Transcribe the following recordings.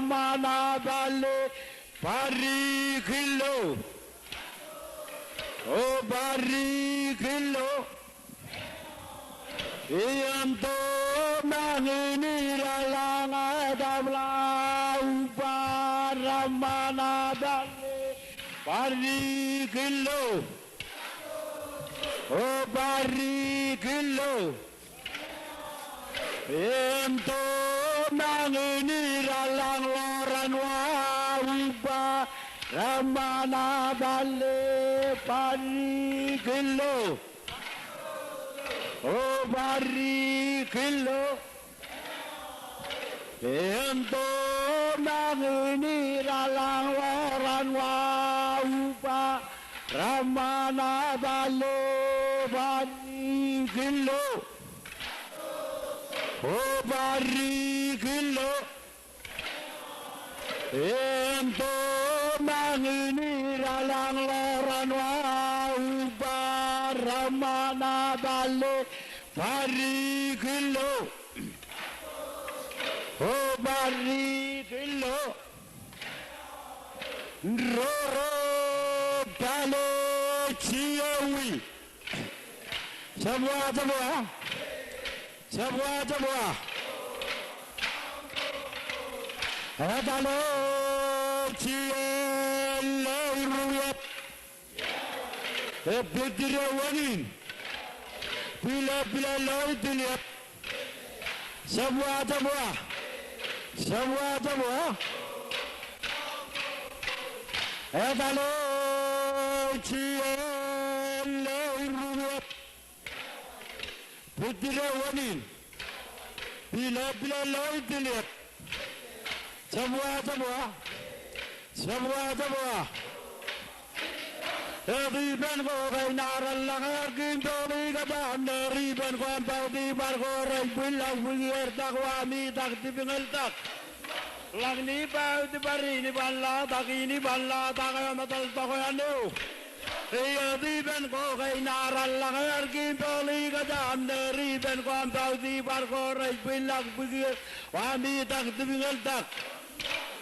Ramana Bale Parikilo O Parikilo Iyanto Manginiralanga Dabla Upa Ramana Bale Parikilo O Parikilo Iyanto Manginiralang Loran Waupa Ramana Bale Parikilo O Parikilo Ento Manginiralang Loran Waupa Ramana Bale Parikilo O Parikilo Ento Manginiralang Loran Waupa Ramana Bale Parikilo O Parikilo Roro Bale Chiawi Semua Adalo Chiawi Ruyat Bidira Wanin Bila Loy Diliat Semua Adalo Chiawi Ruyat Bidira Wanin Bila Loy Diliat Semua Riben ko kay naralangar gintoli kadam riben ko ang pawdi barko ray bilang buyer takwami tak tipingal tak lang ni pawdi bari ni balla takini balla takaya matal takoyano riben ko kay naralangar gintoli kadam riben ko ang pawdi barko ray bilang buyer wami tak tipingal tak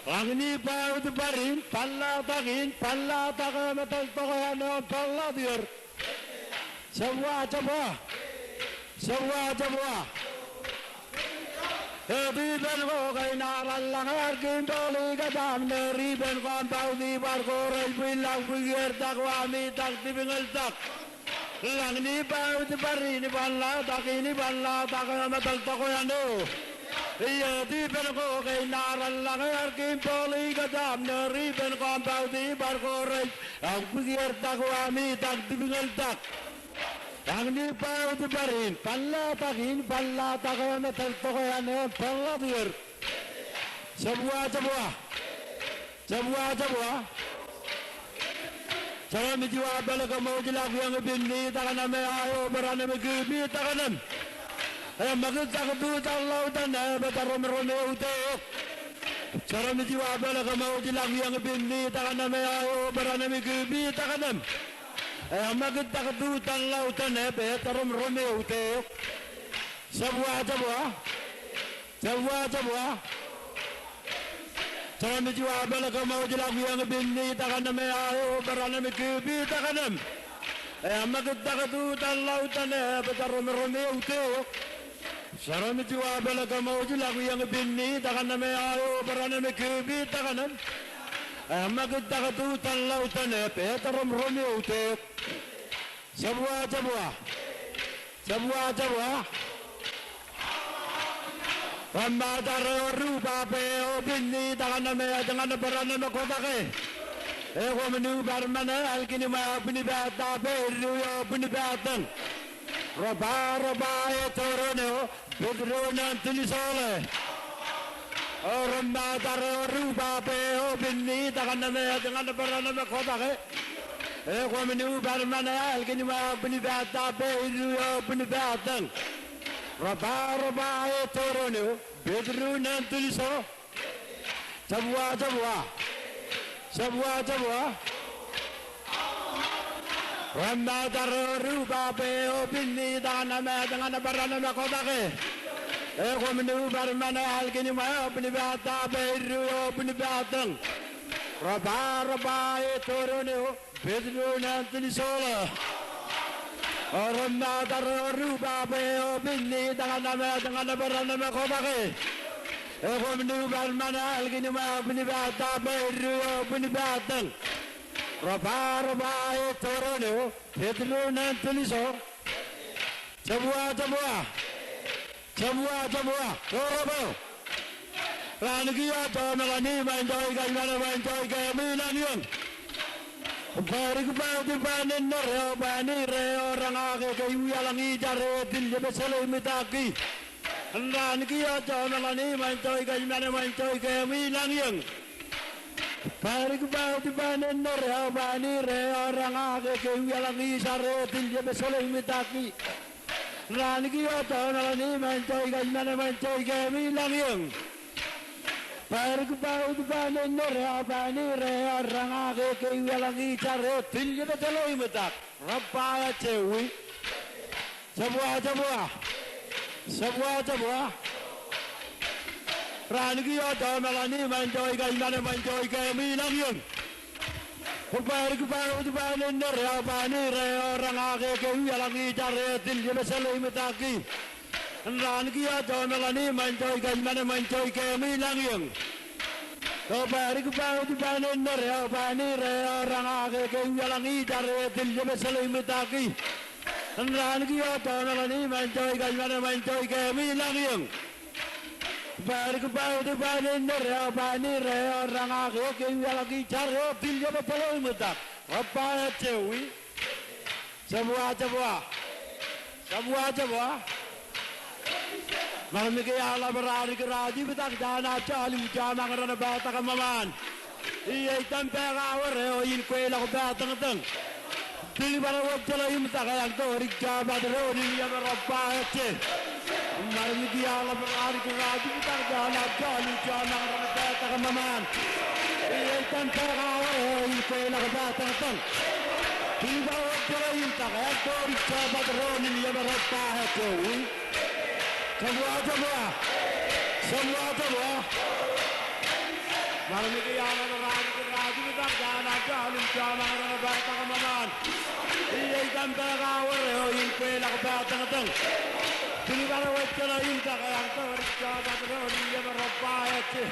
Langni baut barin, palla takin, palla takaya metal tokoyano, palla dior. Semua. Riben ko kay naralangar gintoli kadam riben ko ang pawdi barko ray bilang buyer takwami tak tipingal tak. Langni baut barin, palla takin, palla takaya metal tokoyano. Iya riben ko kay naralangar gintoli kadam riben ko ang pawdi barko ray ang buyer takwami tak tipingal tak. Ang ni pawdi barin, palla takin, palla takaya metal tokoyano, palla dior. Semua. Saya menjual balik mau jelas yang bini takkan ame ayo berani begitu takkan. Magod tu talau tanah betarom ute. Cara menjual balik mau jelas yang bini takkan ame ayo berani begitu takkan. Magod tu talau tanah betarom ute. Semua. Cara menjual balik mau jelas yang bini takkan ame ayo berani begitu takkan. Magod tu talau tanah betarom ute. Cara menjual balik mau jelas yang bini takkan ame ayo berani begitu takkan. Magod tu talau tanah betarom ute. Semua. Pamataro rupa peo bini takkan ame dengan berani makotake. Eko menu barmana alkini ma bini bata beru yo bini batan. Roba etorono bedrona tulisole. Pamataro rupa peo bini takkan ame dengan berani makotake. Eko menu barmana alkini ma bini bata beru yo bini batan. Roba etorono bedrona tuliso. Semua. Pamataro rupa peo bini takkan ame dengan berani makotake. Menu Barmana Algini Maya, Pinibata, Beru, Pinibatang, Rabba, Toronio, Pedro, Anthony Sola, or Mata Ruba, Beo, Bini, Dangana Kobake, Menu Barmana Algini Maya, Pinibata, Beru, Pinibatang, Rabba, Toronio, Pedro, Anthony Sola, Semua, Torobo. Rangia, Tomelani, Manjoy, Manjoy, Milanion. Barikba, the Banin, Bani, Ranga, Yalangi, Jare, Dilibasale, Mitaki. And Rangia, Tomelani, Manjoy, Manjoy, Milanion. Barikba, the Banin, Bani, Ranga, Yalangi, Jare, Dilibasale, Mitaki. Rangi oto nalani mancoy gajmane mancoy kami langyong. Parikba udbane nore abani re ranga ke yalangi chare tilje betaloy metak. Rabaya cewi. Sebuah. Rangi oto nalani mancoy gajmane mancoy kami langyong. Parikba udbane nore abani re ranga ke yalangi chare tilje betaloy metaki. Rangi oto nalani mancoy gajmane mancoy kami langyong. Parikba udbane nore abani re ranga ke yalangi chare tilje betaloy metaki. Rangi oto nalani mancoy gajmane mancoy kami langyong. Barikba udbane nore abani re ranga ke yalangi chare tilje betaloy metak. Apa cewi? Sebuah. Malam ke ala berari keradi betak jana cali jana kerana bata kamaman. Iya tempe kawar in kue laku bata ngeteng. Tili bara wajala im tak yang tu rikja badro ni yang berapa ce. Malam ke ala berari keradi betak jana cali jana kerana bata kamaman. Iya tempe kawar in kue laku bata ngeteng. Tili bara wajala im tak yang tu rikja badro ni yang berapa ce. Semua. Malam ini yang raju kita jangan jalan jangan bata kamaman. Iya ikan perawar yang pelak bata ngeteng. Jadi kalau wajah inta kayak tu berjabat terus dia berapa aja.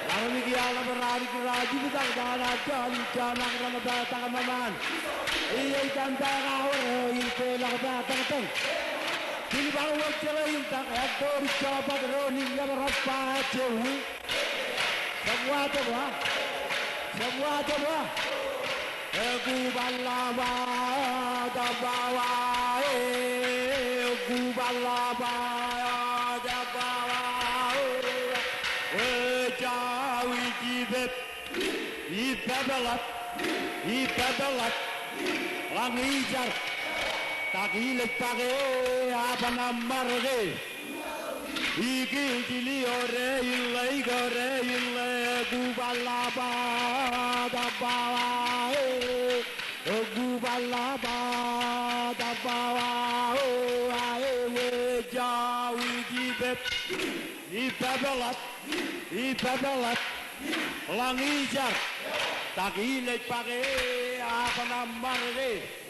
Malam ini yang raju kita jangan jalan bata kamaman. Iya ikan perawar yang pelak bata ngeteng. Kini baru wajah yang tak ada berjabat roni yang berapa cewi. Semua coba. Aku balaba dabawa, aku balaba dabawa. Jawi jibet, ibabalat, langijar. Takilek pake apa namarge, iki jili ore ilai gubalaba dabawa, gubalaba dabawa, ae jawi jibet, ibabalat, langijar, takilek pake apa namarge.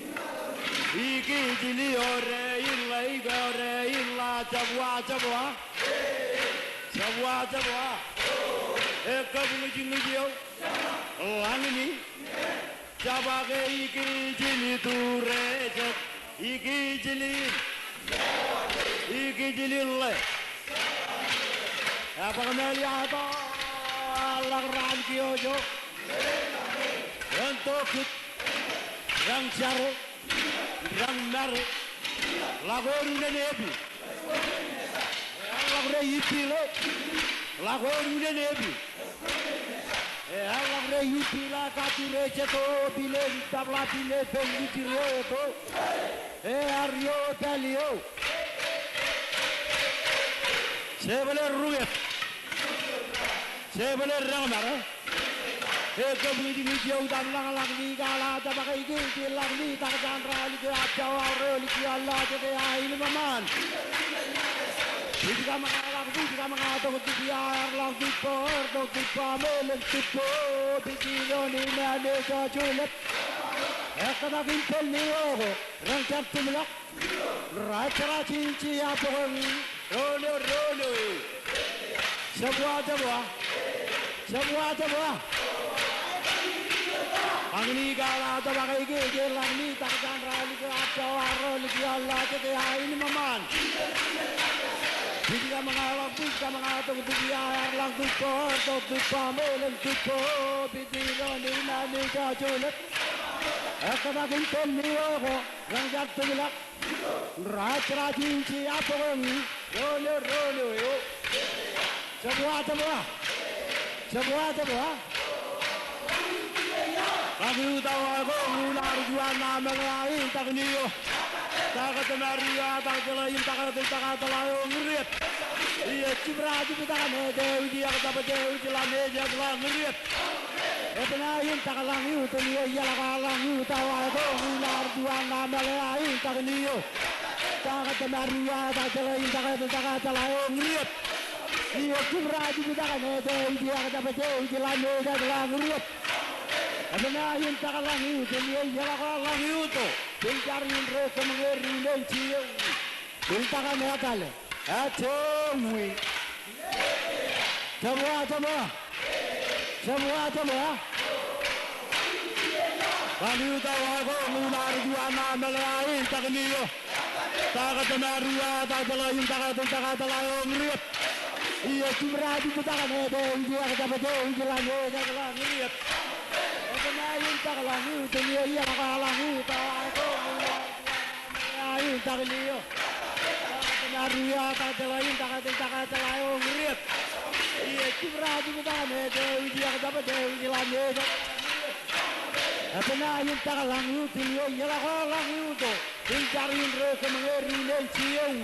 Iki jili ore illa jabwa ekabungiyo langini jabage iki jili ture iki jili le apa kembali apa langran kiojo untuk yang cari yang menarik, lagu nebi, lagu ipile, lagu nebi, lagu ipila katire ceto pile tabla pile pengi tiro to, Aryo Dalio, sebelum ramar. Kebudi jauh dan lang di kala tabakai gigi lang di tak jandra di jawa ro di Allah jadi ini maman. Tiga mga tong tibiar lang tipo, tong tipamelang tipo, tigilo ni nane sa chulat. Eka naging pelniyo ko, rangkap tumulak. Rachara chinchi apong, rolo. Sabwa. Ang ligala ito makikigil lang ni takdan rali ko at sawaro ligyala ito kaya inimaman. Hindi ka mga lapis ka mga itong bigyan lang tupo, tupo melang tupo, bitilo ni nani ka chulat. At naging pelniyo ko, rangkap tumulak. Rachara chinchi apong, rolo. Sabwa. Pag-iutaw ako, mula rujuan na mga lain, takniyo. Takatamaria, takatalayin, takatalayong nguriyat. Iya, cibradi kita kan, uji ako dapat uji lame, jaglang nguriyat. Ito na yun, takalang yun, tuniyo, yalakalang yun, tawa ako, mula rujuan na mga lain, takniyo. Takatamaria, takatalayin, takatalayong nguriyat. Iya, cibradi kita kan, uji ako dapat uji lame, jaglang nguriyat. Ano na yung takalang yun, yalakalang yun to. Pintar yung resa mga rinang siyo. Pinta ka metal. At siyong Sabwa. Paliutaw ako, mula rujuan na malayin, takniyo. Takatamaria, takatalayong riyat. Iya, simradi ko takanete, hindi ako dapat hindi lang riyat. Ito na yung takalang yun, tuniyo iya nakalang yun, tawa ako, mula malayin, takniyo. Takatamaria, takatalayong riyat. Iya, simradi ko takanete, hindi ako dapat hindi lang riyat. Ito na yung takalang yun, tuniyo iya nakalang yun to. Pintar yung resa mga rinang siyo.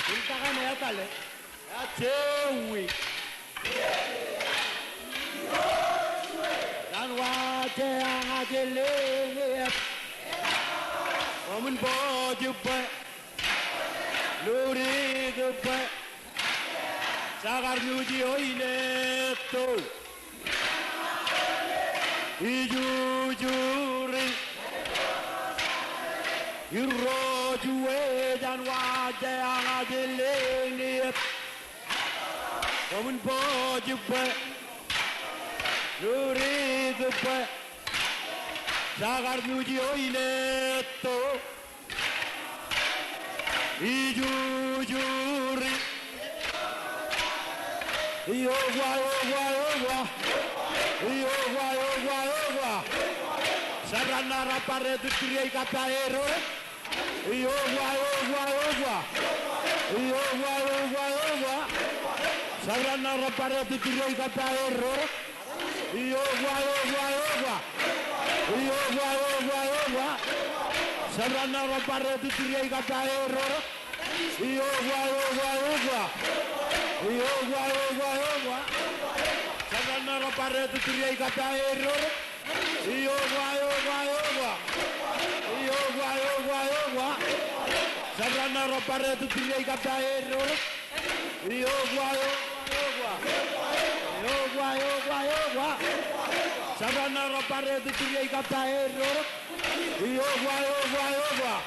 Pinta ka metal eh. Achewi. Dan waje ang ajelenget. Omen bojupe. Luri gupe. Sagar nyuji oineto. Ijujuri. Irrojuwe dan waje ang ajelenget. Omen bojupe. Luri gupe. Sagar nyuji oineto. Ijujuri. Yogwa. Sabrana rapare tu kriai kata error. Yogwa. Sabrana rapare tu kriai kata error. Yogwa. Sabrana rapare tu kriai kata error. Yogwa. Sabrana rapare tu kriai kata error. Yogwa. Sabrana rapare tu kriai kata error. Yogwa.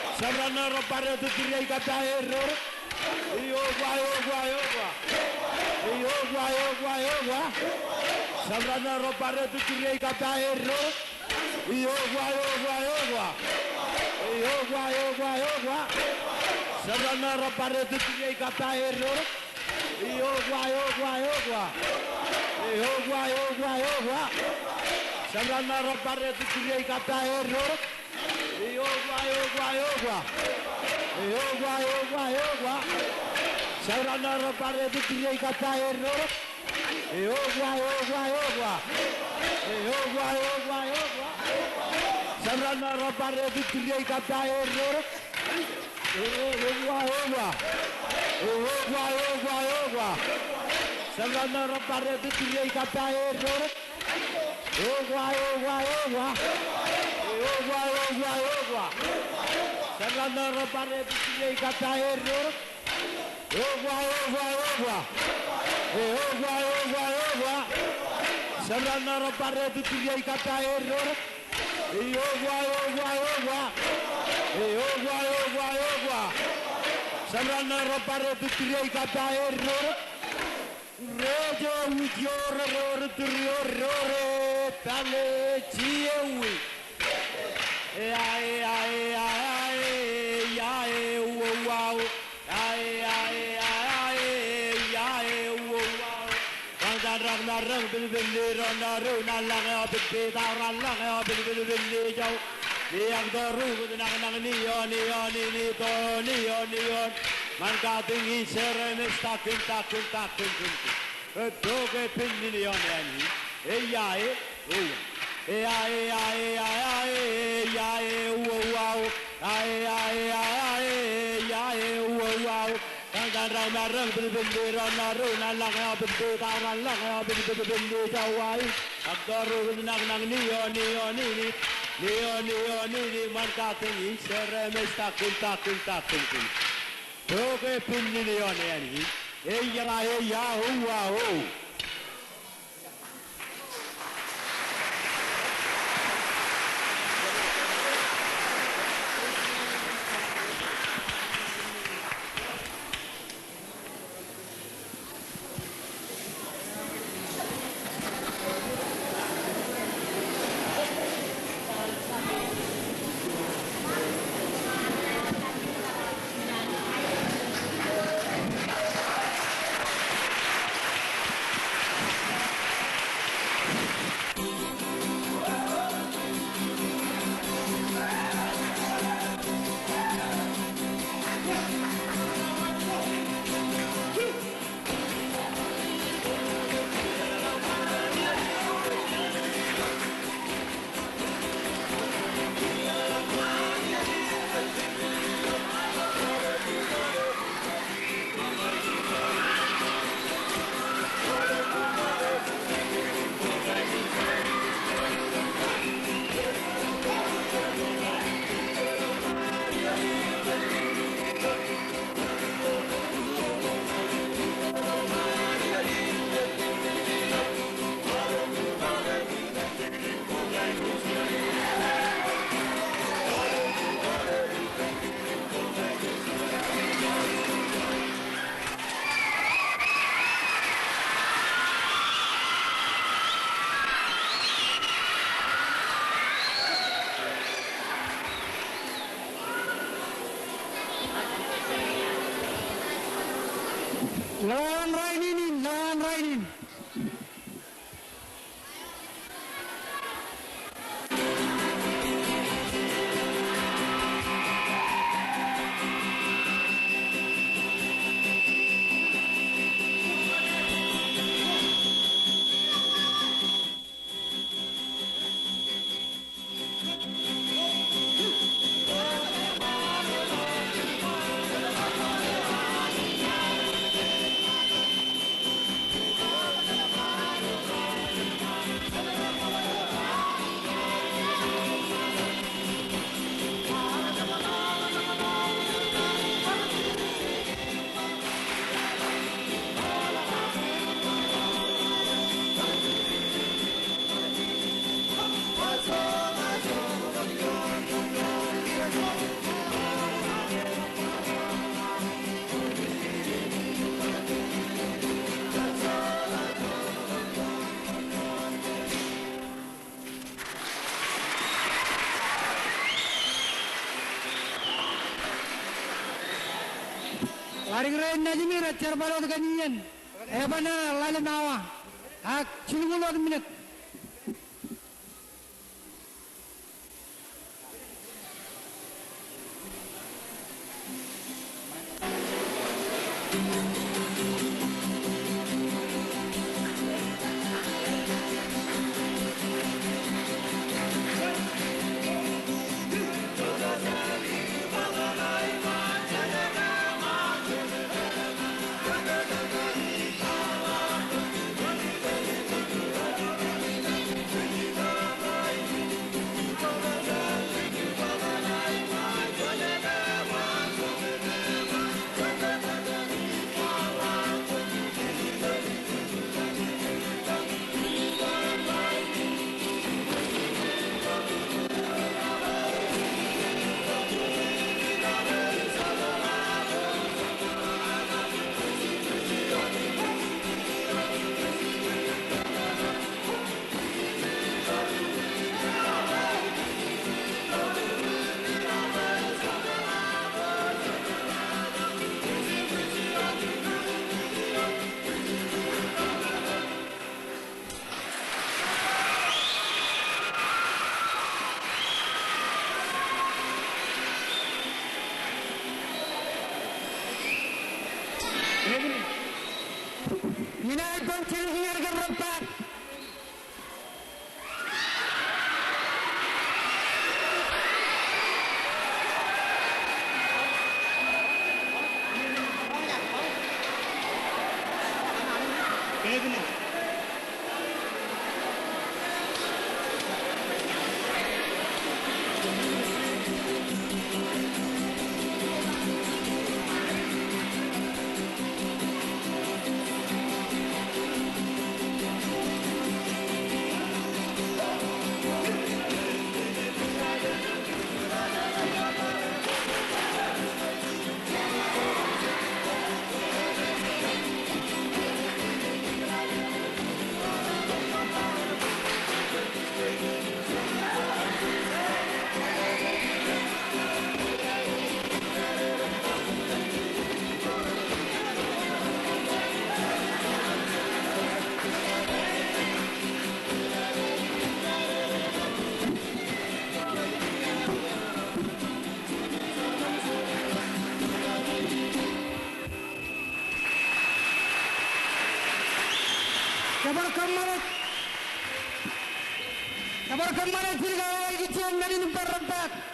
Sabrana rapare tu kriai kata error. Yogwa. Sabrana rapare tu kriai kata error. Yogwa. Sabrana rapare tu kriai kata error. Yogwa. Sabrana rapare tu kriai kata error. Yogwa. Sabrana rapare tu kriai kata error. Yogwa. Sabrana rapare tu kriai kata error. Yogwa. Sabrana rapare tu kriai kata error. Yogwa. Sabrana rapare tu kriai kata error. Yogwa. Serrano pare tutti kata error. Ogwa. Serrano pare tutti kata error. Ogwa. Serrano pare tutti kata error. Rejo error tale chiewi. Wow. Rang bilbili rona lang bibita lang bilbili jaw yang daru nang nion man kating isere takin doge pinni yani wow Rang bilbili rona lang bibita lang bilbili jawai agdaru nang nion man kating isere takin doge pinni yani wow. Lawan Rainin. Hari-hari najmi racar balot kanyan. Bana lalu nawa. Hak 10 minit. Cilihingar keempat. Kabar kembali Cilihingar kecil dari nomor 4.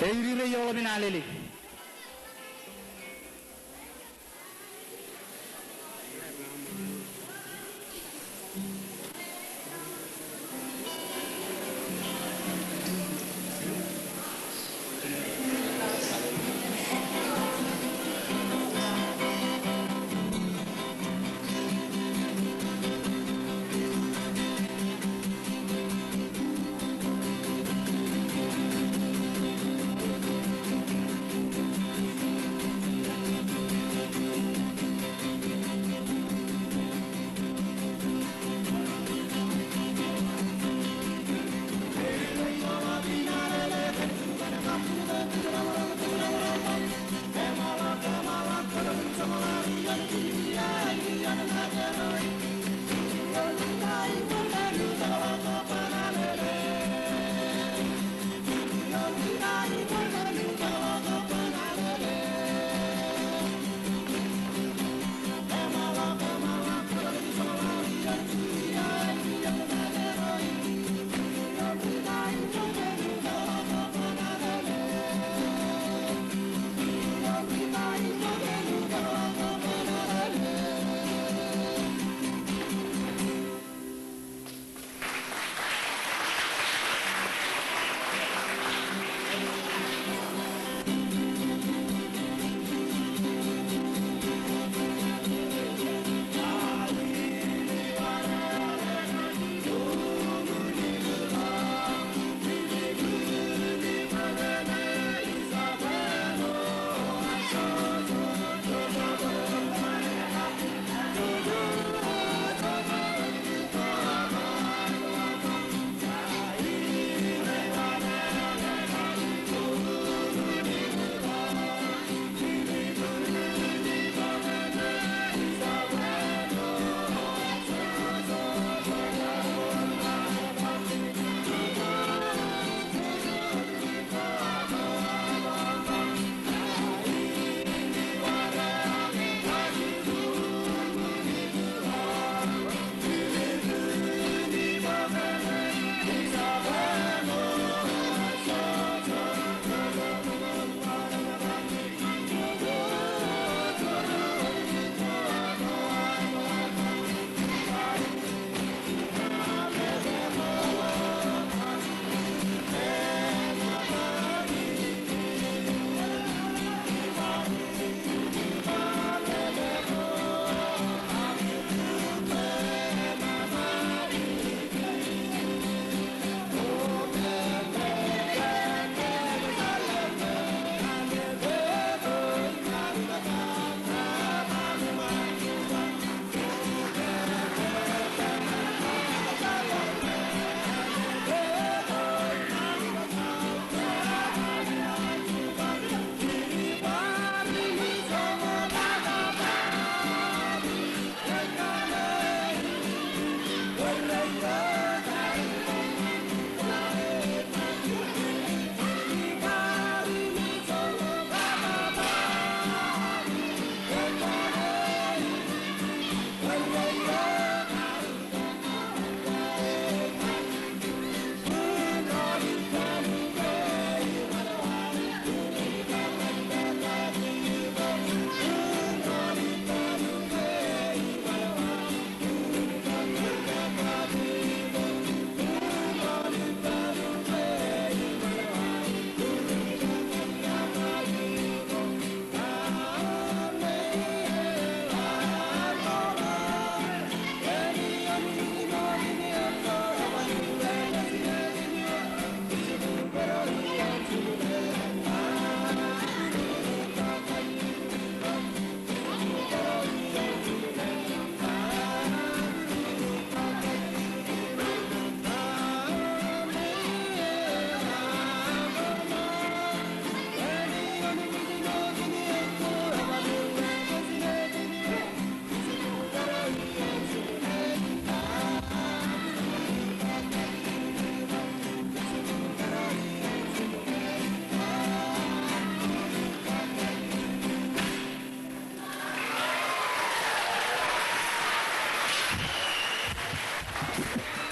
Eirire yola bin Alele.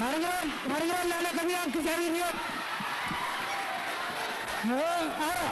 Marion, Lala kami ang kisari niyo. Ara.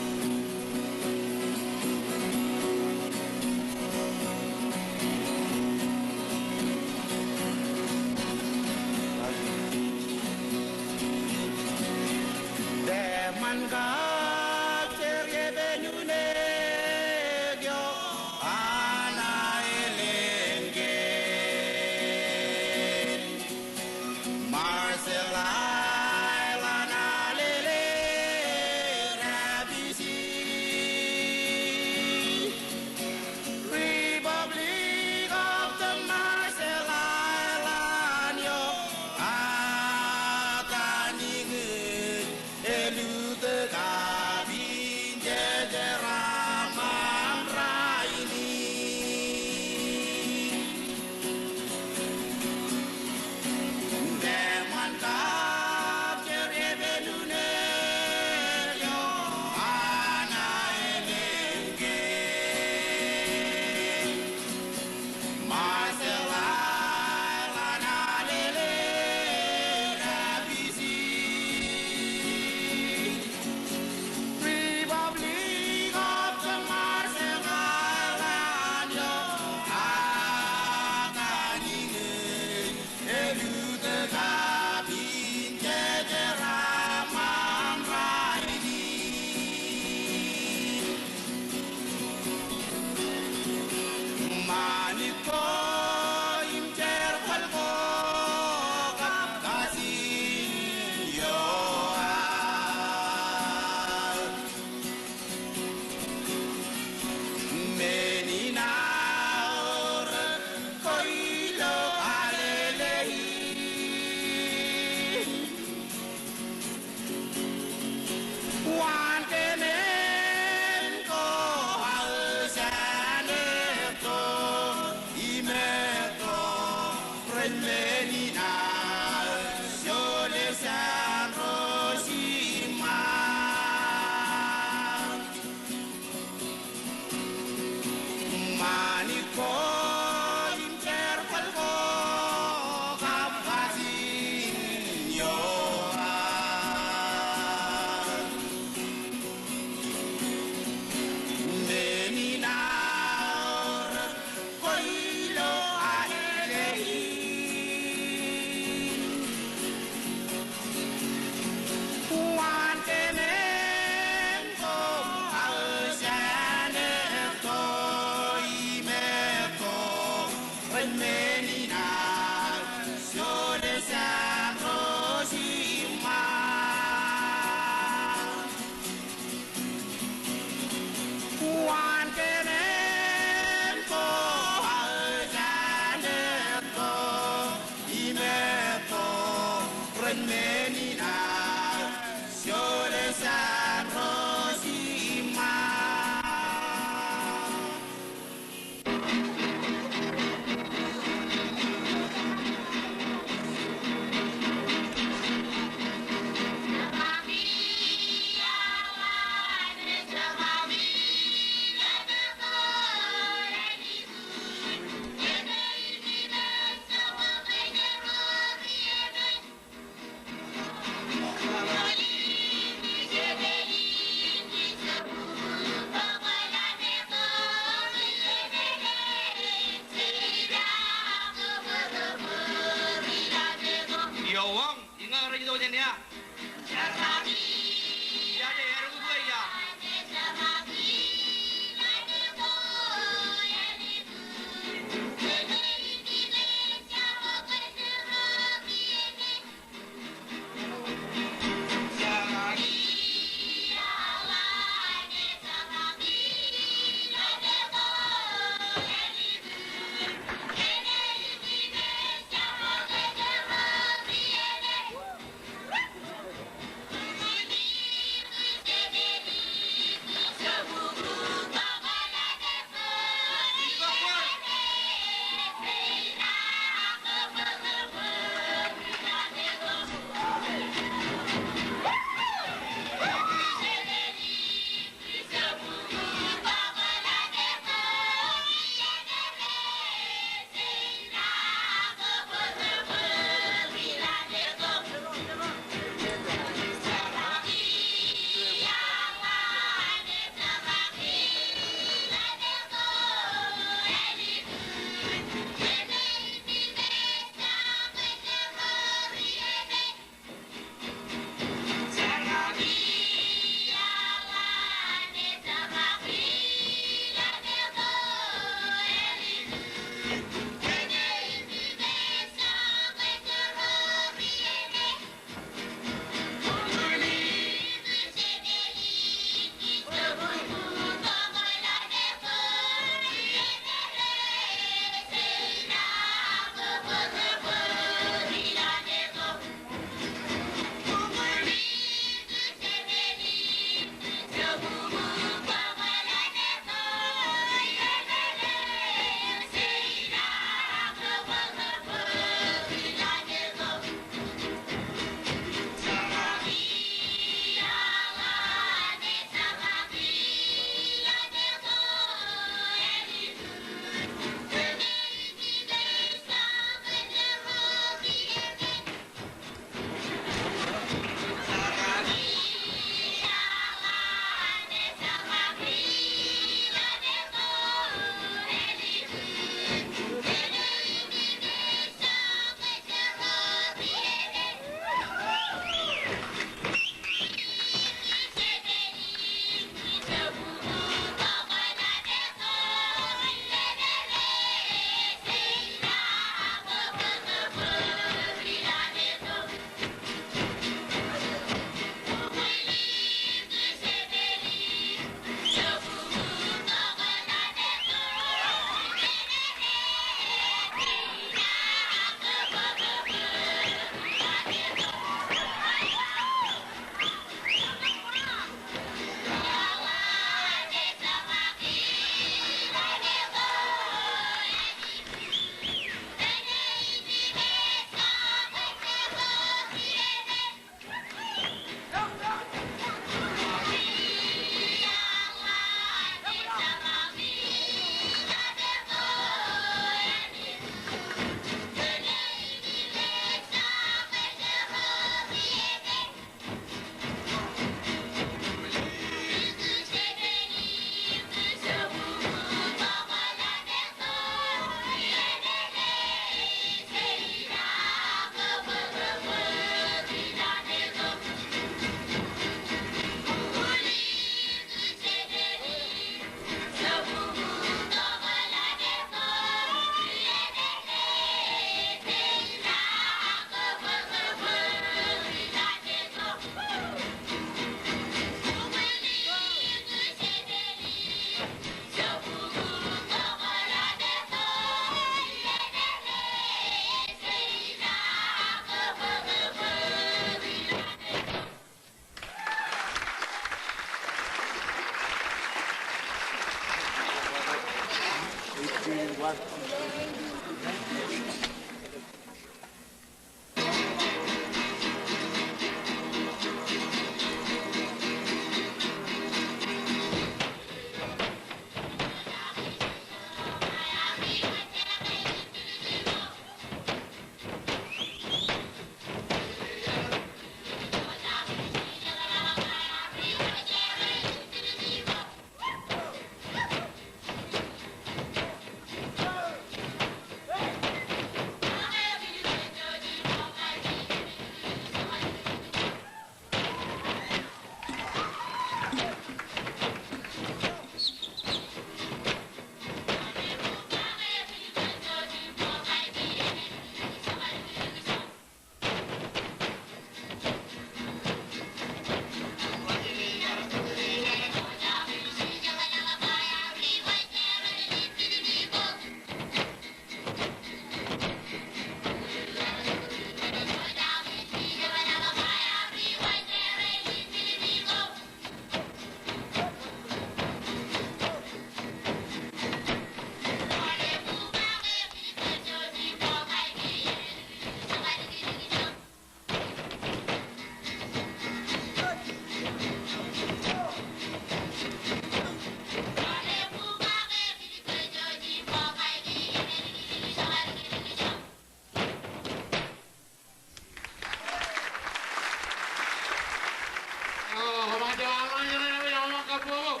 po.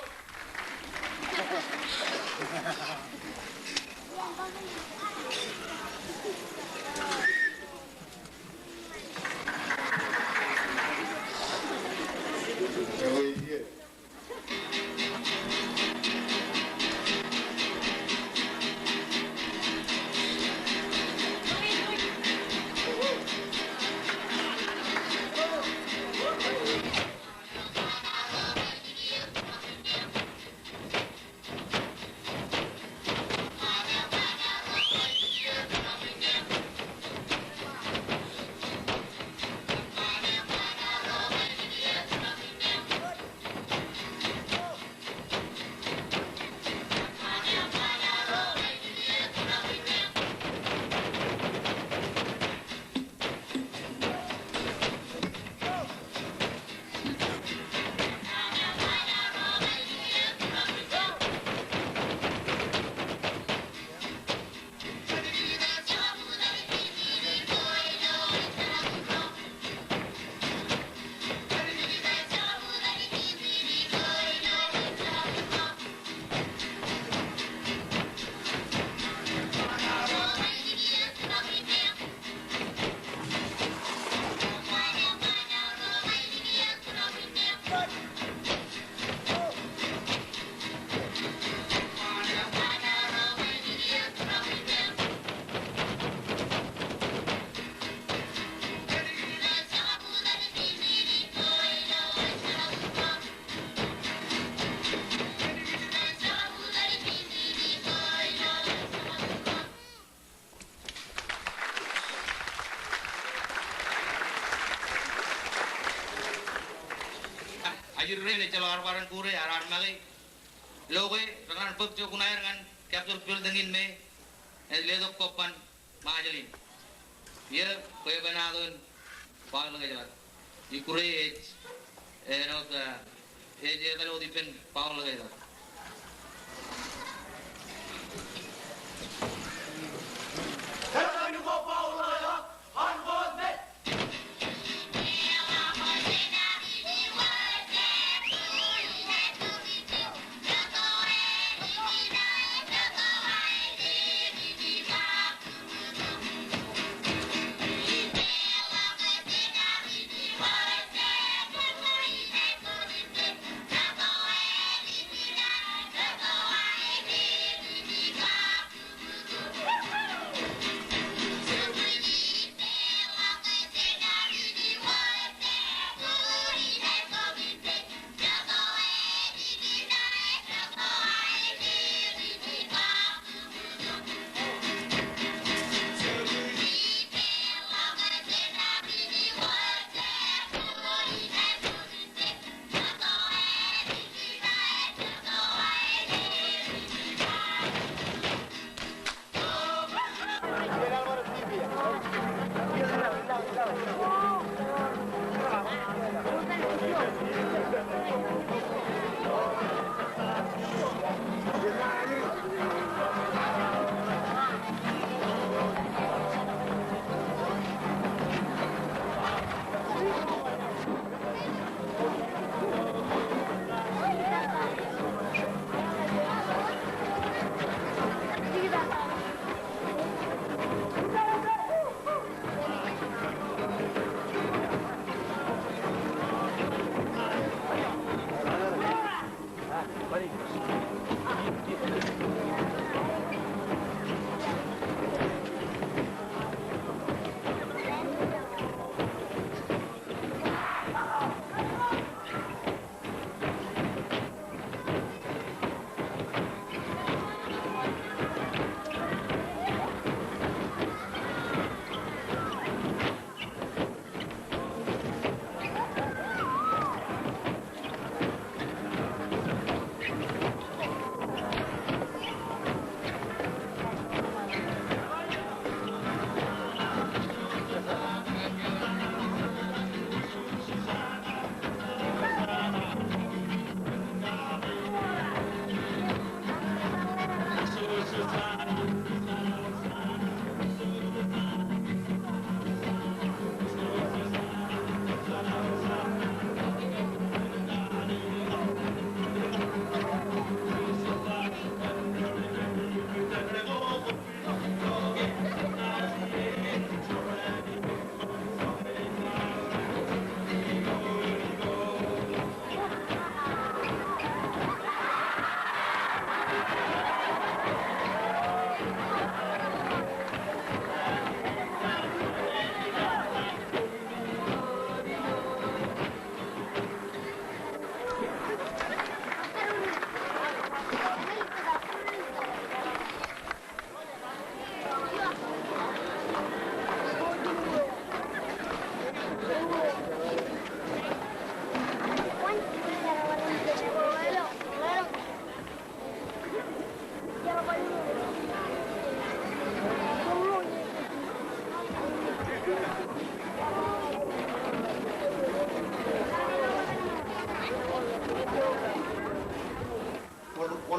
Ajur re le chalo arwaran kure arar magi loge rangan put jo kunai rangan capture pil dengin me le dok kopan majalin ye koy banagun pang lage jalan ikure no ka je dalo dipen pang lage jalan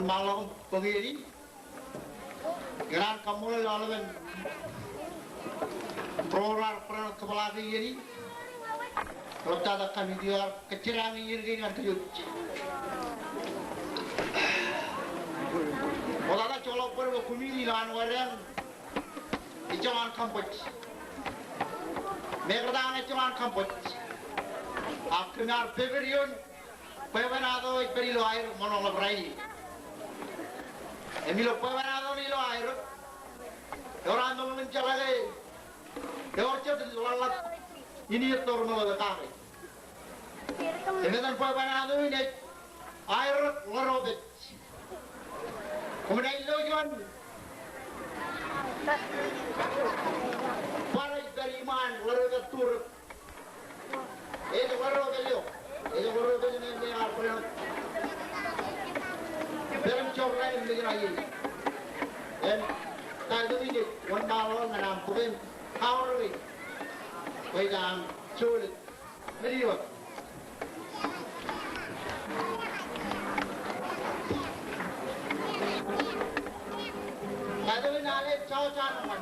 wan malam pagiri geran kamu lalu program pernah kepala ini kalau tak kami dia kecilang ini dengan kejut kalau tak colok perlu kumili lawan orang ijaman kampus mereka dah ijaman kampus akhirnya peverion pevenado perilo air monolog rai emilo pevenado nilo air orang tu mencari orang cerita lalat ini itu orang berkata kemudian pevenado ini air lerobet kemudian itu jual para beriman lerobet tur itu lerobet itu ini apa yang dalam coba ini lagi dan tadi ini wan malam menampukin kawari wedang sulit beriwa tadi ini ada cawan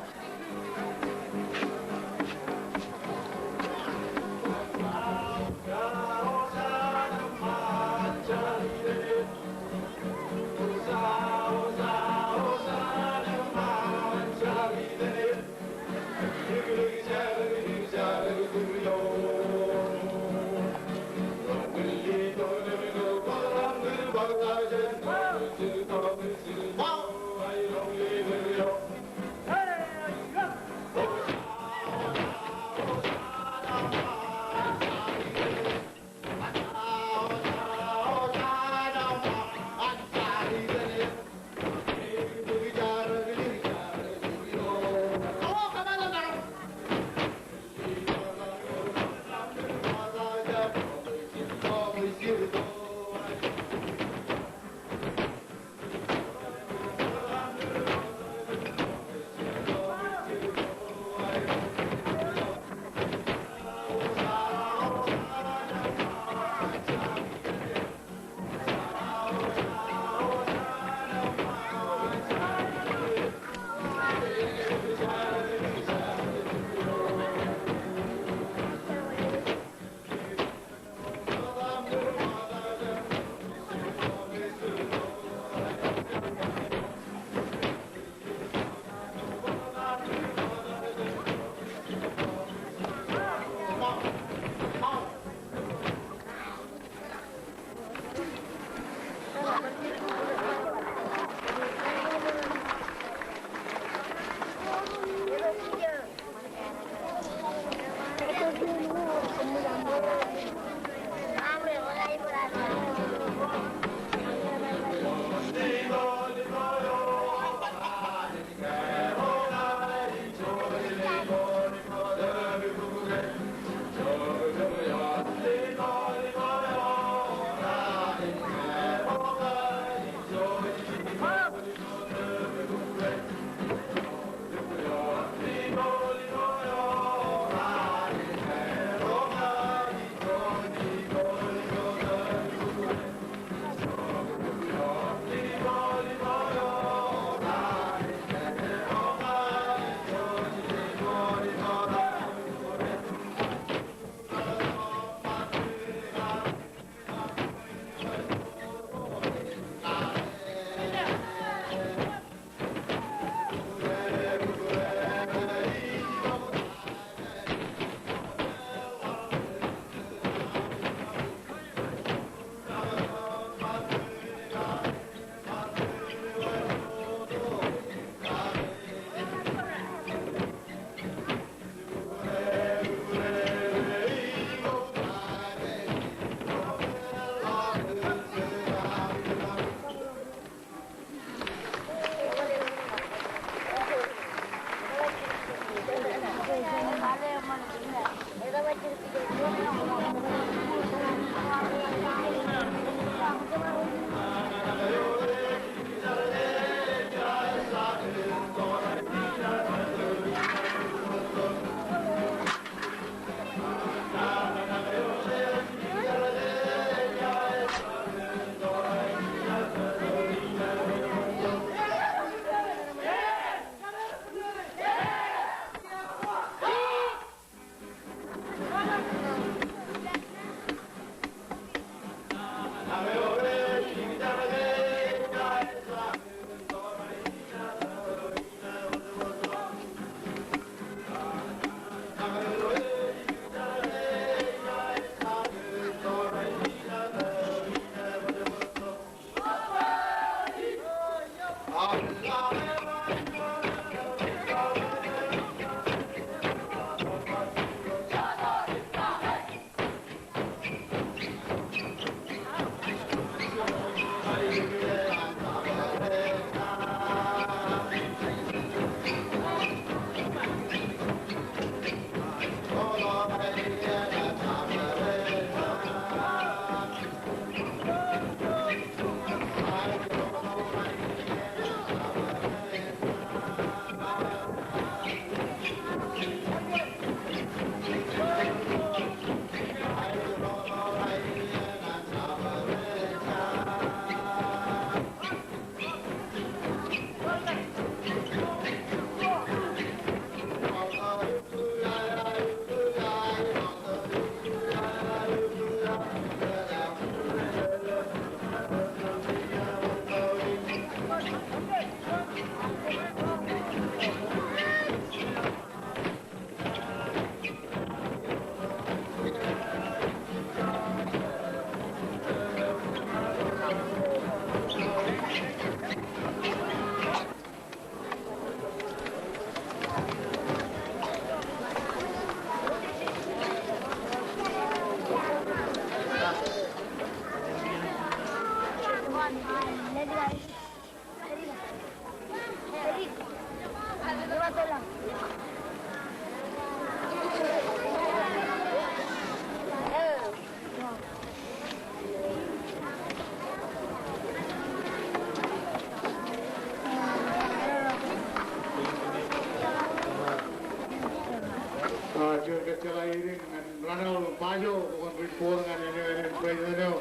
President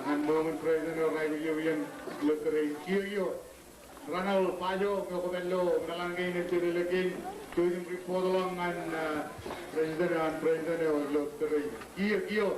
ngan Moment President Raivian Luteri Kiyo Ranal Pajo Ngokobello Nalangay na Chirilakin Tuwing report lang ngan President Luteri Kiyo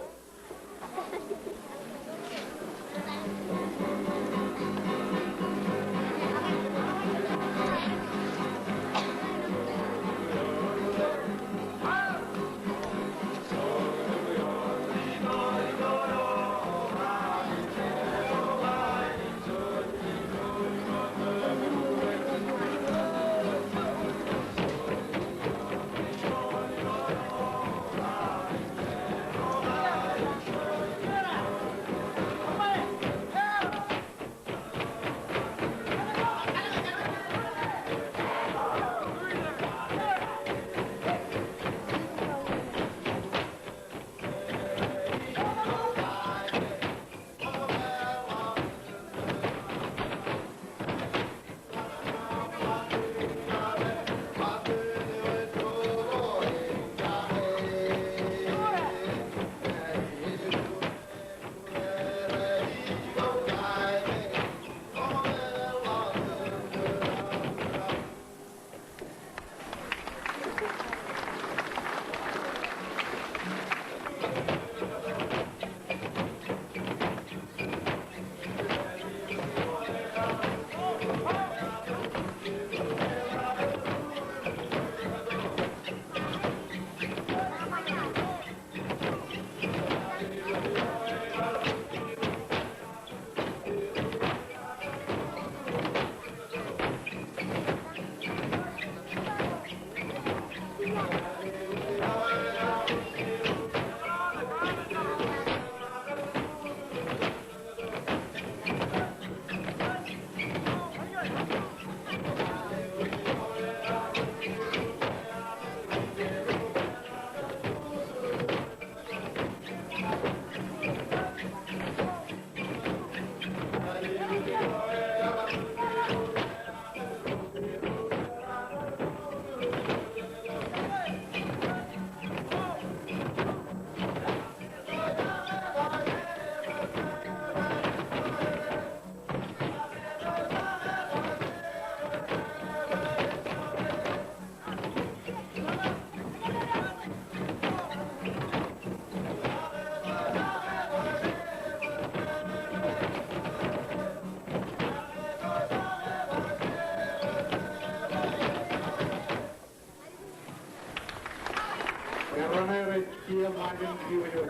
Kia makin kiyo.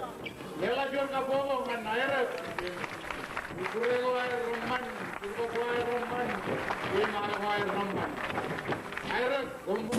Nela jual kabogo kan air. Ikurego air roman, ikurego air roman, ini malah air roman. Air kumbu.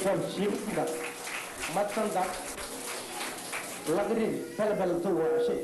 from ship that matan that lagrin pelbel to washi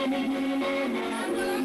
Thank you.